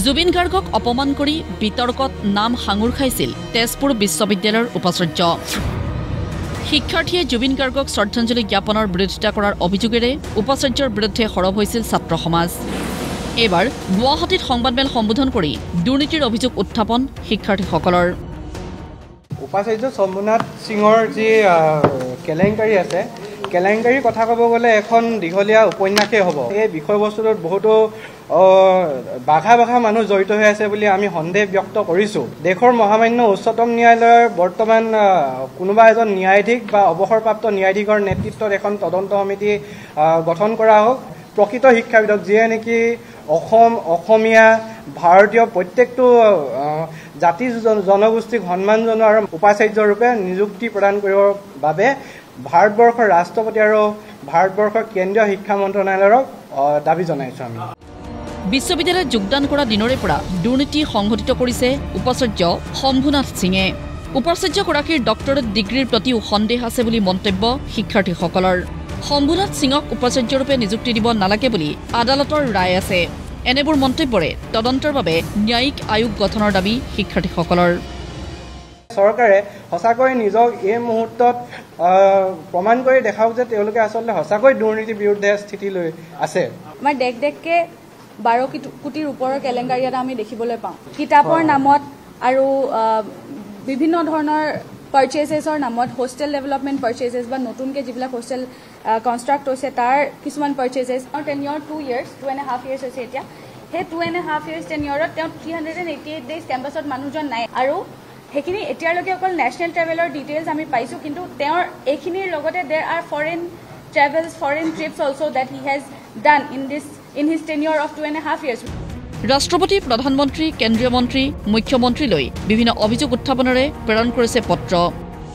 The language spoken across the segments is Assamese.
জুবিন গাৰ্গক অপমান কৰি বিতৰ্কত নাম হাঙুৰ খাইছিল তেজপুৰ বিশ্ববিদ্যালয়ৰ উপাচাৰ্য। শিক্ষাৰ্থীয়ে জুবিন গাৰ্গক শ্ৰদ্ধাঞ্জলি জ্ঞাপনৰ বিৰোধিতা কৰাৰ অভিযোগেৰে উপাচাৰ্যৰ বিৰুদ্ধে সৰব হৈছিল ছাত্ৰ সমাজ। এইবাৰ গুৱাহাটীত সংবাদমেল সম্বোধন কৰি দুৰ্নীতিৰ অভিযোগ উত্থাপন শিক্ষাৰ্থীসকলৰ। উপাচাৰ্য শম্ভুনাথ সিঙৰ যি কেলেংকাৰী আছে, কেলেংকাৰীৰ কথা ক'ব গ'লে এখন দীঘলীয়া উপন্যাসেই হ'ব। এই বিষয়বস্তুটোত বহুতো বাঘা মানুহ জড়িত হৈ আছে বুলি আমি সন্দেহ ব্যক্ত কৰিছোঁ। দেশৰ মহামান্য উচ্চতম ন্যায়ালয়ৰ বৰ্তমান কোনোবা এজন ন্যায়াধীশ বা অৱসৰপ্ৰাপ্ত ন্যায়াধীশৰ নেতৃত্বত এখন তদন্ত সমিতি গঠন কৰা হওক। প্ৰকৃত শিক্ষাবিদক যিয়ে নেকি অসমীয়া ভাৰতীয় প্ৰত্যেকটো জাতি জনগোষ্ঠীক সন্মান জনোৱা আৰু উপাচাৰ্যৰূপে নিযুক্তি প্ৰদান কৰিবৰ বাবে ভাৰতবৰ্ষৰ ৰাষ্ট্ৰপতি আৰু ভাৰতবৰ্ষৰ কেন্দ্ৰীয় শিক্ষা মন্ত্ৰণালয়ক দাবী জনাইছোঁ আমি। বিশ্ববিদ্যালয়ত যোগদান কৰা দিনৰে পৰা দুৰ্নীতি সংঘটিত কৰিছে উপাচাৰ্য শম্ভুনাথ সিঙে। উপাচাৰ্যগৰাকীৰ ডক্টৰেট ডিগ্ৰীৰ প্ৰতিও সন্দেহ আছে বুলি মন্তব্য শিক্ষাৰ্থীসকলৰ। শম্ভুনাথ সিঙক উপাচাৰ্যৰূপে নিযুক্তি দিব নালাগে বুলি আদালতৰ ৰায় আছে। এনেবোৰ মন্তব্যৰে তদন্তৰ বাবে ন্যায়িক আয়োগ গঠনৰ দাবী শিক্ষাৰ্থীসকলৰ। চৰকাৰে সঁচাকৈ নিজক এই মুহূৰ্তত প্ৰমাণ কৰি দেখাওক যে তেওঁলোকে আচলতে সঁচাকৈ দুৰ্নীতিৰ বিৰুদ্ধে স্থিতি লৈ আছে। আমাৰ দেশকে 12 কোটিৰ ওপৰৰ কেলেংকাৰী এটা আমি দেখিবলৈ পাওঁ। কিতাপৰ নামত আৰু বিভিন্ন ধৰণৰ পাৰ্চেজেছৰ নামত হোষ্টেল ডেভেলপমেণ্ট পাৰ্চেজেছ বা নতুনকৈ যিবিলাক হোষ্টেল কনষ্ট্ৰাক্ট হৈছে তাৰ কিছুমান পাৰ্চেজেছ টেনিয়ৰ 2.5 years হৈছে এতিয়া। সেই 2.5 years টেনিয়ৰত তেওঁ 388 days কেম্পাছত মানুহজন নাই আৰু সেইখিনি এতিয়ালৈকে অকল নেশ্যনেল ট্ৰেভেলৰ ডিটেইলছ আমি পাইছোঁ। কিন্তু তেওঁৰ এইখিনিৰ লগতে there are foreign travels, foreign trips also' that he has done in his tenure of 2.5 years। ৰাষ্ট্ৰপতি, প্ৰধানমন্ত্ৰী, কেন্দ্ৰীয় মন্ত্ৰী, মুখ্যমন্ত্ৰীলৈ বিভিন্ন অভিযোগ উত্থাপনেৰে প্ৰেৰণ কৰিছে পত্ৰ।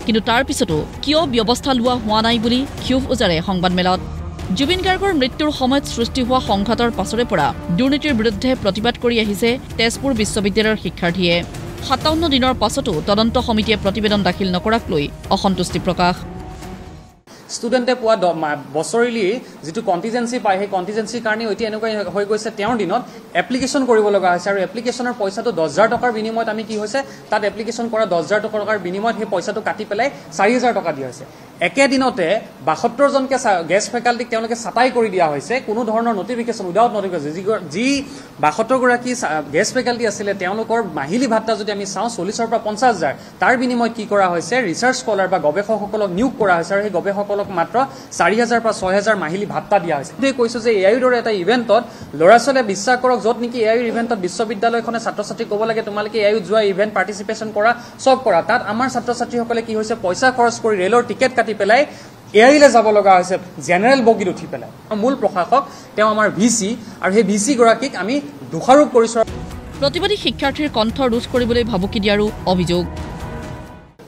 কিন্তু তাৰ পিছতো কিয় ব্যৱস্থা লোৱা হোৱা নাই বুলি ক্ষোভ উজাৰে সংবাদমেলত। জুবিন গাৰ্গৰ মৃত্যুৰ সময়ত সৃষ্টি হোৱা সংঘাতৰ পাছৰে পৰা দুৰ্নীতিৰ বিৰুদ্ধে প্ৰতিবাদ কৰি আহিছে তেজপুৰ বিশ্ববিদ্যালয়ৰ শিক্ষাৰ্থীয়ে। 57 দিনৰ পাছতো তদন্ত সমিতিয়ে প্ৰতিবেদন দাখিল নকৰাক লৈ অসন্তুষ্টি প্ৰকাশ। ষ্টুডেণ্টে পোৱা বছৰিলি যিটো কণ্টিজেঞ্চি পায়, সেই কণ্টিজেঞ্চিৰ কাৰণে এতিয়া এনেকুৱা হৈ গৈছে তেওঁৰ দিনত এপ্লিকেশ্যন কৰিব লগা হৈছে আৰু এপ্লিকেশ্যনৰ পইচাটো 10,000 টকাৰ বিনিময়ত আমি কি হৈছে তাত এপ্লিকেশ্যন কৰা 10,000 টকাৰ বিনিময়ত সেই পইচাটো কাটি পেলাই 4,000 টকা দিয়া হৈছে। একেদিনতে 72জনকে গেষ্ট ফেকাল্টিক তেওঁলোকে ছাটাই কৰি দিয়া হৈছে, কোনো ধৰণৰ নটিফিকেশ্যন, উইদাউট নটিফিকেশ্যন। যি 72গৰাকী গেষ্ট ফেকাল্টি আছিলে তেওঁলোকৰ মাহিলী ভাত্তা যদি আমি চাওঁ 40,000 পৰা 50,000, তাৰ বিনিময়ত কি কৰা হৈছে ৰিচাৰ্চ স্কলাৰ বা গৱেষকসকলক নিয়োগ কৰা হৈছে আৰু সেই গৱেষকসকলক মাত্ৰ 4,000 পৰা 6,000 মাহিলী ভাত্তা দিয়া হৈছে। গতিকে কৈছোঁ যে এআইৰ দৰে এটা ইভেণ্টত ল'ৰা ছোৱালীয়ে বিশ্বাস কৰক, য'ত নেকি এআইৰ ইভেণ্টত বিশ্ববিদ্যালয়খনে ছাত্ৰ ছাত্ৰীক ক'ব লাগে তোমালোকে এআইত যোৱা ইভেণ্ট পাৰ্টিচিপেশ্যন কৰা, চব কৰা। তাত আমাৰ ছাত্ৰ ছাত্ৰীসকলে কি হৈছে পইচা খৰচ কৰি ৰেলৰ টিকেট কাটি পেলাই এআইলৈ যাব লগা হৈছে, জেনেৰেল বগীত উঠি পেলাই। মূল প্ৰশাসক তেওঁ আমাৰ ভিচি আৰু সেই ভিচি গৰাকীক আমি দোষাৰোপ কৰিছোঁ। প্ৰতিবাদী শিক্ষাৰ্থীৰ কণ্ঠ ৰোধ কৰিবলৈ ভাবুকি দিয়াৰো অভিযোগ।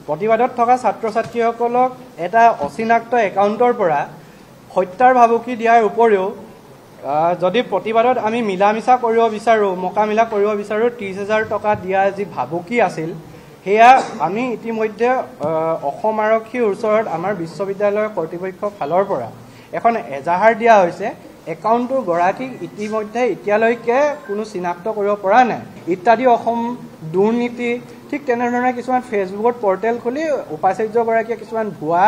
প্ৰতিবাদত থকা ছাত্ৰ ছাত্ৰীসকলক এটা অচিনাক্ত একাউণ্টৰ পৰা হত্যাৰ ভাবুকি দিয়াৰ উপৰিও যদি প্ৰতিবাদত আমি মিলা মিছা কৰিব বিচাৰোঁ, মোকামিলা কৰিব বিচাৰোঁ, 30,000 টকা দিয়া যি ভাবুকি আছিল সেয়া আমি ইতিমধ্যে অসম আৰক্ষীৰ ওচৰত আমাৰ বিশ্ববিদ্যালয়ৰ কৰ্তৃপক্ষৰ ফালৰ পৰা এখন এজাহাৰ দিয়া হৈছে। একাউণ্টটোৰ গৰাকীক ইতিমধ্যে এতিয়ালৈকে কোনো চিনাক্ত কৰিব পৰা নাই ইত্যাদি। অসম দুৰ্নীতি, ঠিক তেনেধৰণে কিছুমান ফেচবুকত পৰ্টেল খুলি উপাচাৰ্যগৰাকীয়ে কিছুমান ভুৱা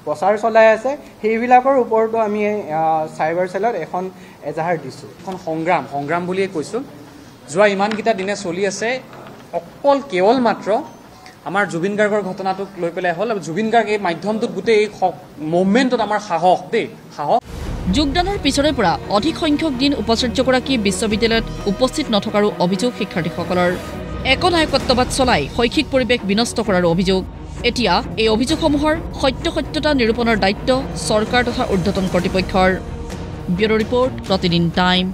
প্ৰচাৰ চলাই আছে, সেইবিলাকৰ ওপৰতো আমি চাইবাৰ চেলত এখন এজাহাৰ দিছোঁ। এখন সংগ্ৰাম বুলিয়ে কৈছোঁ। যোৱা ইমানকেইটা দিনে চলি আছে অকল কেৱল মাত্ৰ আমাৰ জুবিন গাৰ্গৰ ঘটনাটোক লৈ পেলাই হ'ল। জুবিন গাৰ্গ এই মাধ্যমটোত গোটেই এই মুভমেণ্টত আমাৰ সাহস। যোগদানৰ পিছৰে পৰা অধিক সংখ্যক দিন উপাচাৰ্যগৰাকী বিশ্ববিদ্যালয়ত উপস্থিত নথকাৰো অভিযোগ শিক্ষাৰ্থীসকলৰ। একনায়কত্ববাদ চলাই শৈক্ষিক পৰিৱেশ বিনষ্ট কৰাৰো অভিযোগ। এতিয়া এই অভিযোগসমূহৰ সত্যতা নিৰূপণৰ দায়িত্ব চৰকাৰ তথা ঊৰ্ধ্বতন কৰ্তৃপক্ষৰ। ব্যুৰো ৰিপৰ্ট, প্ৰতিদিন টাইম।